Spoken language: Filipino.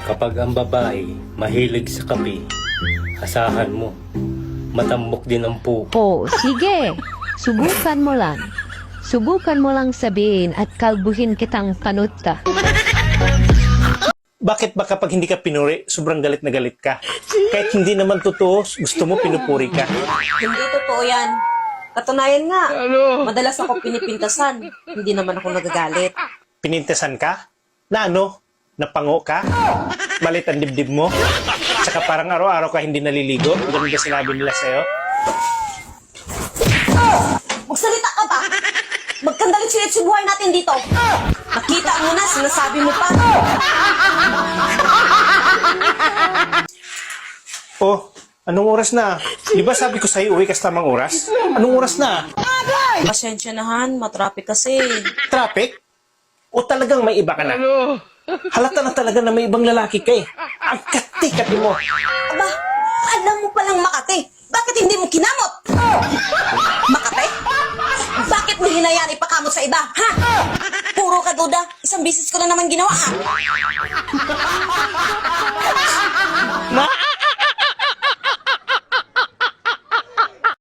Kapag ang babae mahilig sa kape, asahan mo, matambok din ang pupo. Oh, sige. Subukan mo lang. Subukan mo lang sabihin at kalbuhin kitang panuta. Bakit ba kapag hindi ka pinuri, sobrang galit na galit ka? Kahit hindi naman totoo, gusto mo pinupuri ka. Hindi totoo yan. Katunayan nga, madalas ako pinipintasan. Hindi naman ako nagagalit. Pinintasan ka? Na ano? Napango ka? Malit ang dibdib mo? Saka parang araw-araw ka hindi naliligo? Ganun ba sinabi nila sa'yo? Magsalita ka ba? Magkandalit silit sa buhay natin dito. Nakita mo na, sinasabi mo pa. Oh, anong oras na? Di ba sabi ko sa'yo uwi ka sa tamang oras? Anong oras na? Pasensya na Han, matraffic kasi. Traffic? O talagang may iba ka na? Halata na talaga na may ibang lalaki ka eh. Ang kati-kati mo. Aba, alam mo palang Makati. Bakit hindi mo kinamot? Makati? Bakit mo hinayaan ipakamot sa iba? Ha? Puro ka duda. Isang bisis ko na naman ginawa.